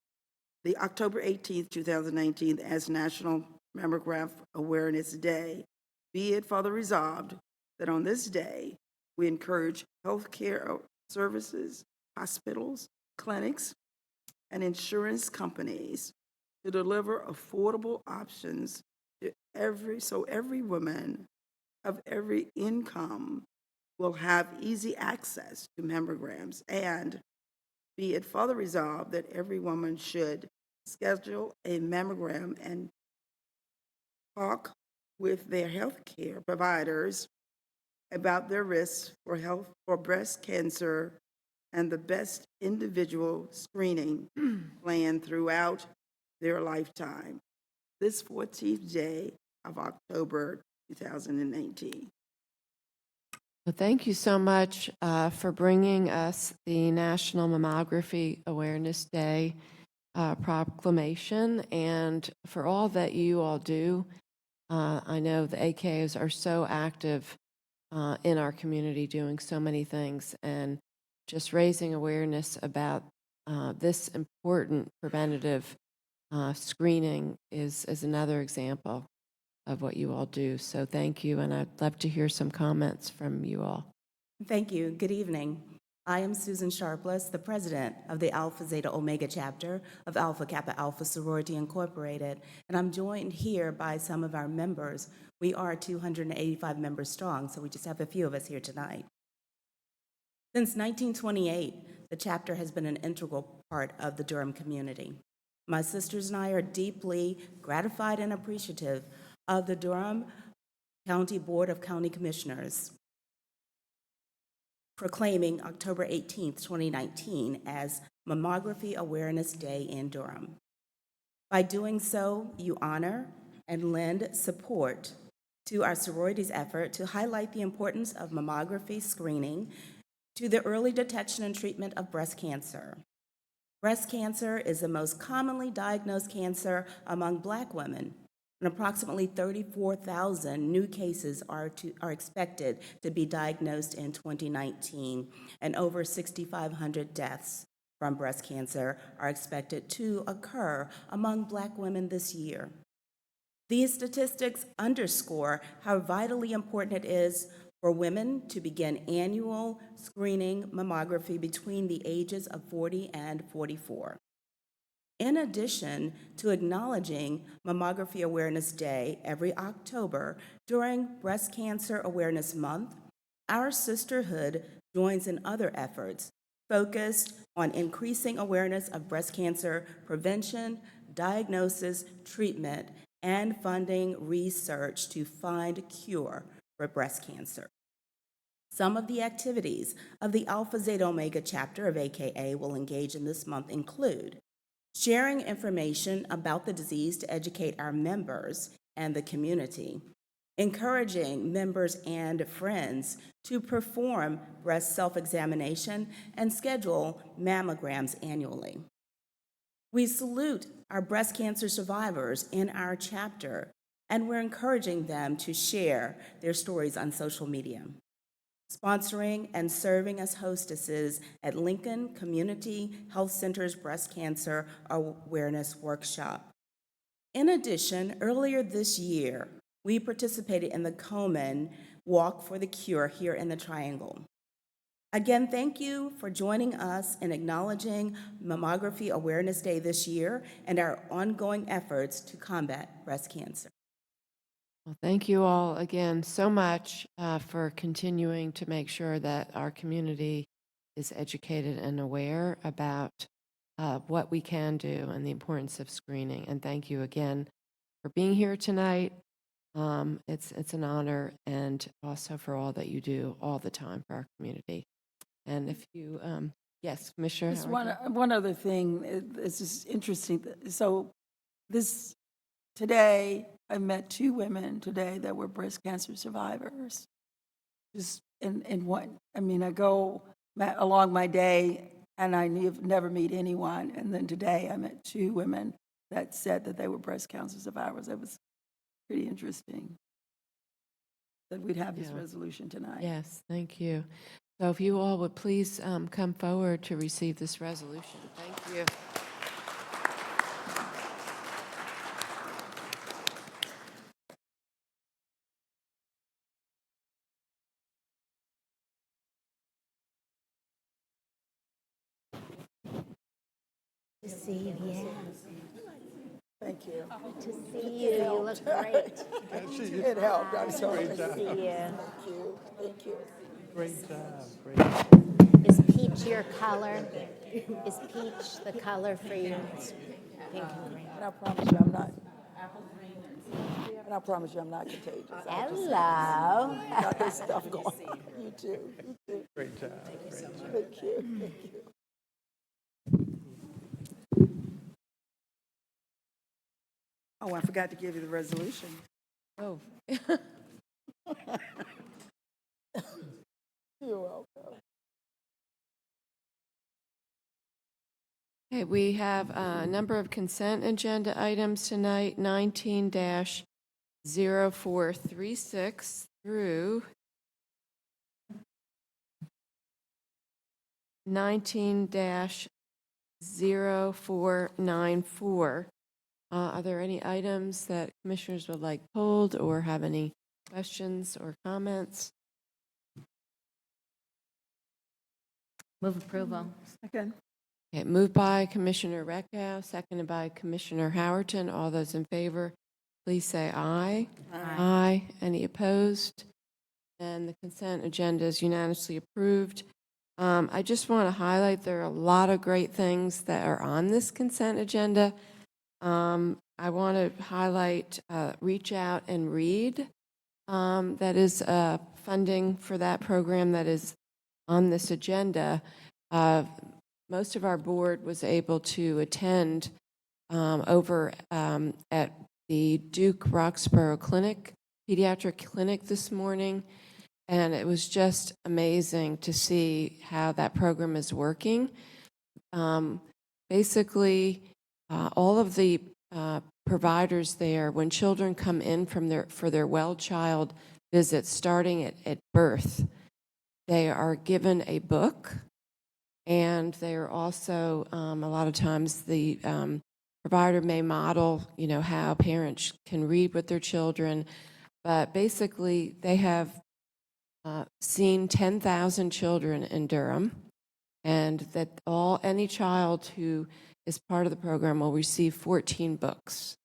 the October 18th, 2019 as National Mammograph Awareness Day. Be it further resolved that on this day, we encourage healthcare services, hospitals, clinics, and insurance companies to deliver affordable options to every woman of every income will have easy access to mammograms, and be it further resolved that every woman should schedule a mammogram and talk with their health care providers about their risks for breast cancer and the best individual screening plan throughout their lifetime. This 14th day of October 2019. Well, thank you so much for bringing us the National Mammography Awareness Day proclamation and for all that you all do. I know the AKOs are so active in our community doing so many things, and just raising awareness about this important preventative screening is another example of what you all do. So thank you, and I'd love to hear some comments from you all. Thank you. Good evening. I am Susan Sharpless, the president of the Alpha Zeta Omega chapter of Alpha Kappa Alpha Sorority Incorporated, and I'm joined here by some of our members. We are 285 members strong, so we just have a few of us here tonight. Since 1928, the chapter has been an integral part of the Durham community. My sisters and I are deeply gratified and appreciative of the Durham County Board of County Commissioners proclaiming October 18th, 2019 as Mammography Awareness Day in Durham. By doing so, you honor and lend support to our sorority's effort to highlight the importance of mammography screening to the early detection and treatment of breast cancer. Breast cancer is the most commonly diagnosed cancer among Black women, and approximately 34,000 new cases are expected to be diagnosed in 2019, and over 6,500 deaths from breast cancer are expected to occur among Black women this year. These statistics underscore how vitally important it is for women to begin annual screening mammography between the ages of 40 and 44. In addition to acknowledging Mammography Awareness Day every October during Breast Cancer Awareness Month, our sisterhood joins in other efforts focused on increasing awareness of breast cancer prevention, diagnosis, treatment, and funding research to find a cure for breast cancer. Some of the activities of the Alpha Zeta Omega chapter of AKA will engage in this month include sharing information about the disease to educate our members and the community, encouraging members and friends to perform breast self-examination and schedule mammograms annually. We salute our breast cancer survivors in our chapter, and we're encouraging them to share their stories on social media. Sponsoring and serving as hostesses at Lincoln Community Health Center's Breast Cancer Awareness Workshop. In addition, earlier this year, we participated in the Komen Walk for the Cure here in the Triangle. Again, thank you for joining us in acknowledging Mammography Awareness Day this year and our ongoing efforts to combat breast cancer. Well, thank you all again so much for continuing to make sure that our community is educated and aware about what we can do and the importance of screening. And thank you again for being here tonight. It's an honor, and also for all that you do all the time for our community. And if you Yes, Commissioner Just Howard. one other thing, it's just interesting. So today, I met two women today that were breast cancer survivors. Just in one, I mean, I go along my day and I never meet anyone. And then today I met two women that said that they were breast cancer survivors. It was pretty interesting that we'd have this Yeah. resolution tonight. Yes, thank you. So if you all would please come forward to receive this resolution. Thank you. To see you, yeah. Thank you. To see you. You look great. It helped, I'm sorry. To see you. Thank you. Great job, great job. Is peach your color? Is peach the color for you? Pink and green. And I promise you, I'm not. And I promise you, I'm not contagious. Hello. Got this stuff going on. You too. You too. Great job. Great job. Thank you. Thank you. Oh, I forgot to give you the resolution. Oh, You're welcome. okay, we have a number of consent agenda items tonight, 19-0436 through 19-0494. Are there any items that commissioners would like pulled or have any questions or comments? Move approval. Second. Okay, moved by Commissioner Reckow, seconded by Commissioner Howerton. All those in favor, please say aye. Aye. Any opposed? And the consent agenda is unanimously approved. I just want to highlight there are a lot of great things that are on this consent agenda. I want to highlight Reach Out and Read. That is funding for that program that is on this agenda. Most of our board was able to attend over at the Duke Roxborough Clinic, pediatric clinic this morning, and it was just amazing to see how that program is working. Basically, all of the providers there, when children come in for their well child visits starting at birth, they are given a book, and they are also, a lot of times, the provider may model, how parents can read with their children, but basically they have seen 10,000 children in Durham, and that any child who is part of the program will receive 14 books.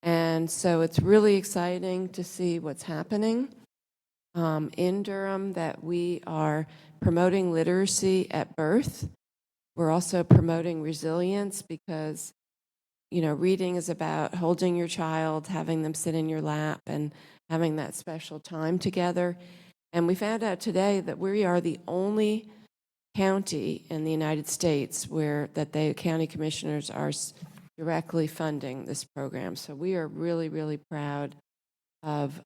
And so it's really exciting to see what's happening in Durham, that we are promoting literacy at birth. We're also promoting resilience because, reading is about holding your child, having them sit in your lap, and having that special time together. And we found out today that we are the only county in the United States that the county commissioners are directly funding this program. So we are really, really proud of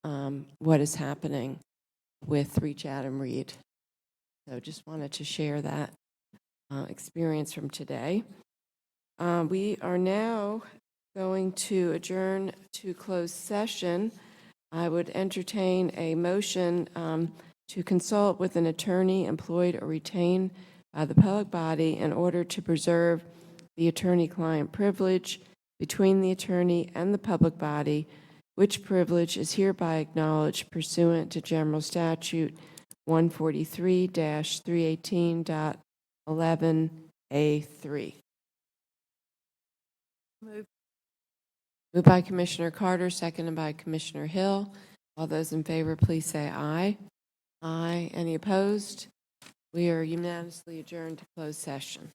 what is happening with Reach Out and Read. So just wanted to share that experience from today. We are now going to adjourn to closed session. I would entertain a motion to consult with an attorney employed or retained by the public body in order to preserve the attorney-client privilege between the attorney and the public body, which privilege is hereby acknowledged pursuant to General Statute 143-318.11A3. Moved by Commissioner Carter, seconded by Commissioner Hill. All those in favor, please say aye. Aye. Any opposed? We are unanimously adjourned to closed session.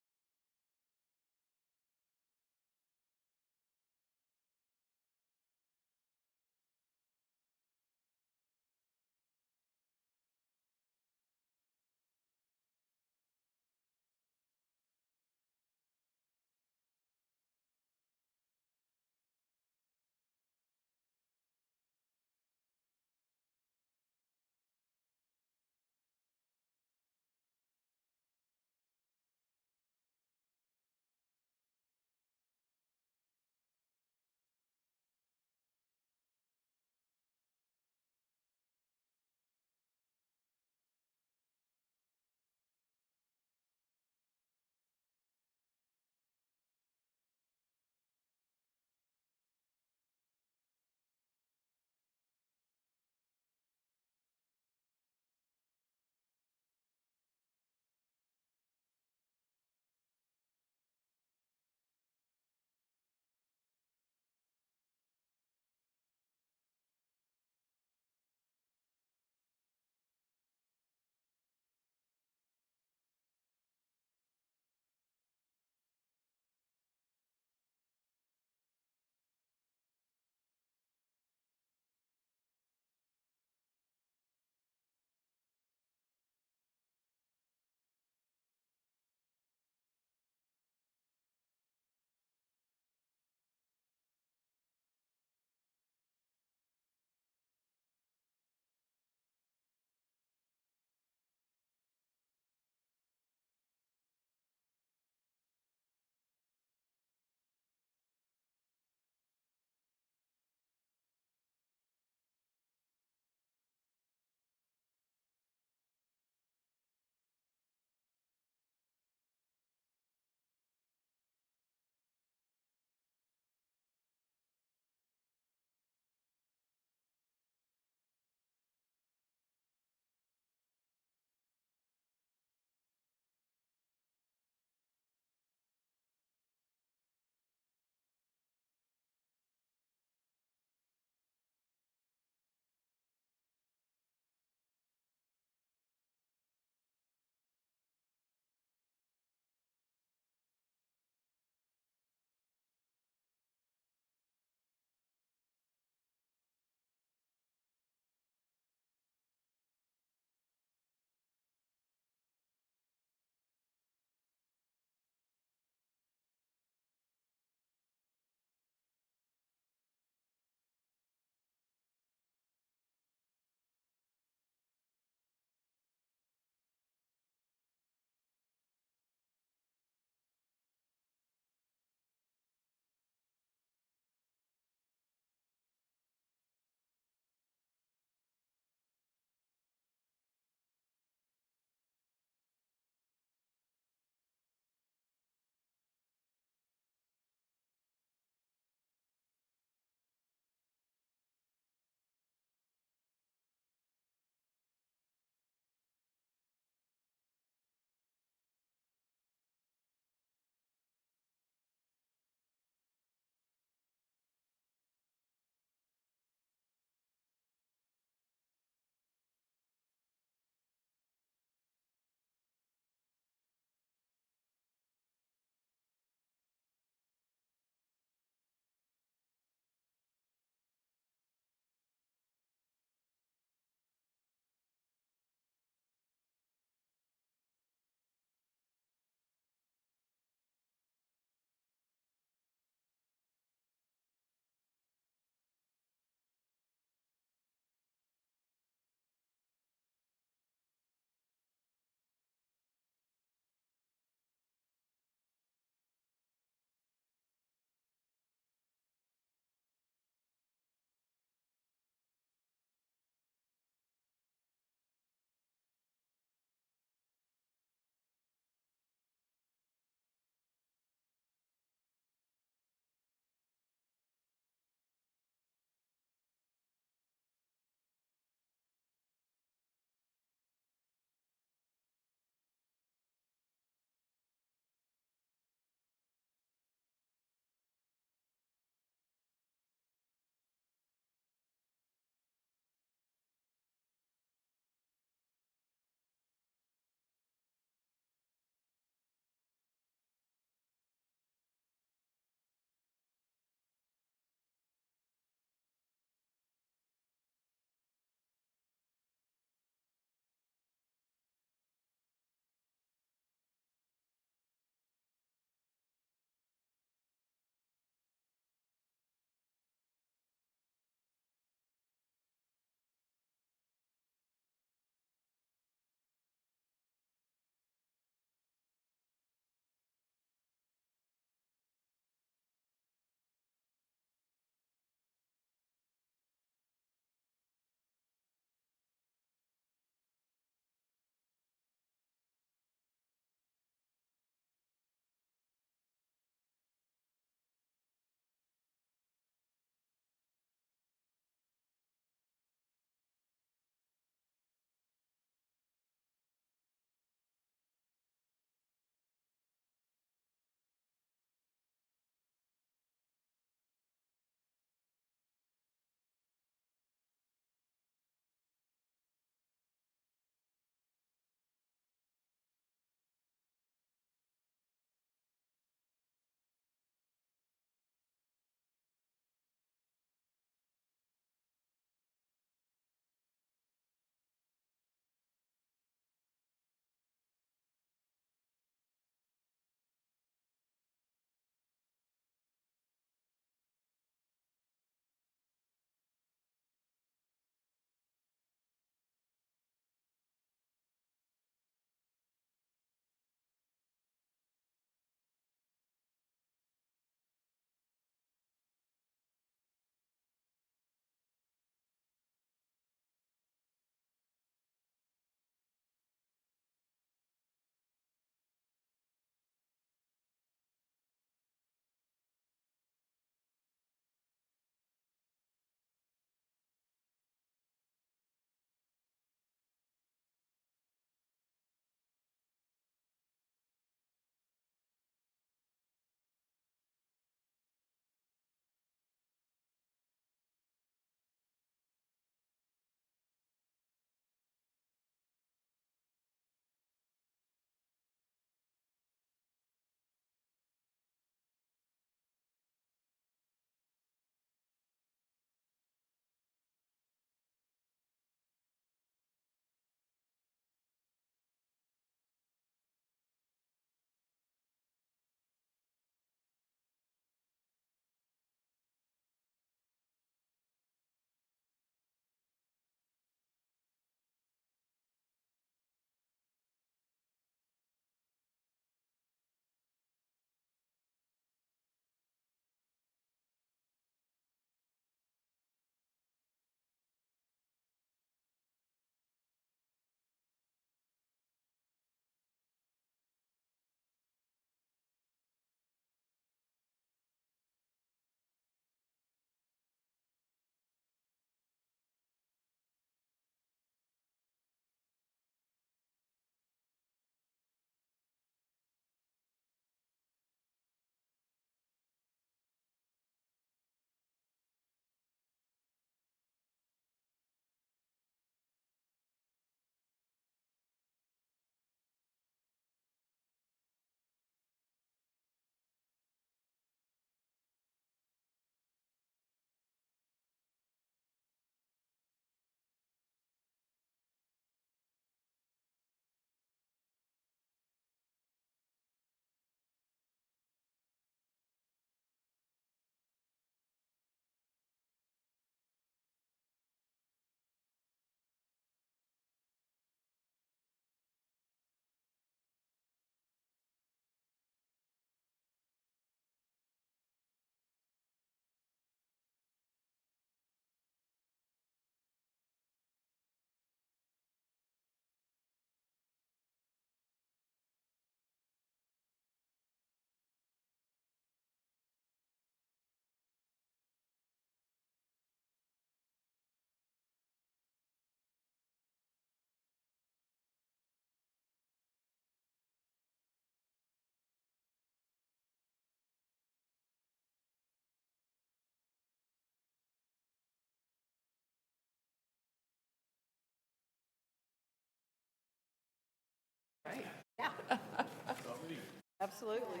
Absolutely.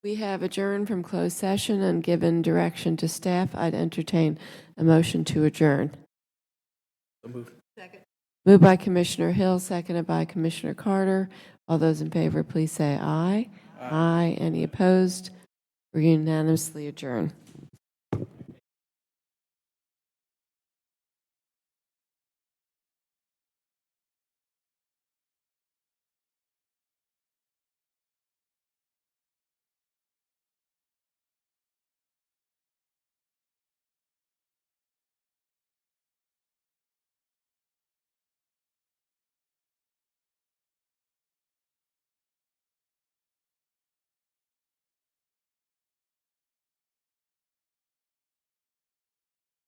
We have adjourned from closed session and given direction to staff. I'd entertain a motion to adjourn. So moved. Moved by Commissioner Hill, seconded by Commissioner Carter. All those in favor, please say aye. Aye. Any opposed? We're unanimously adjourned.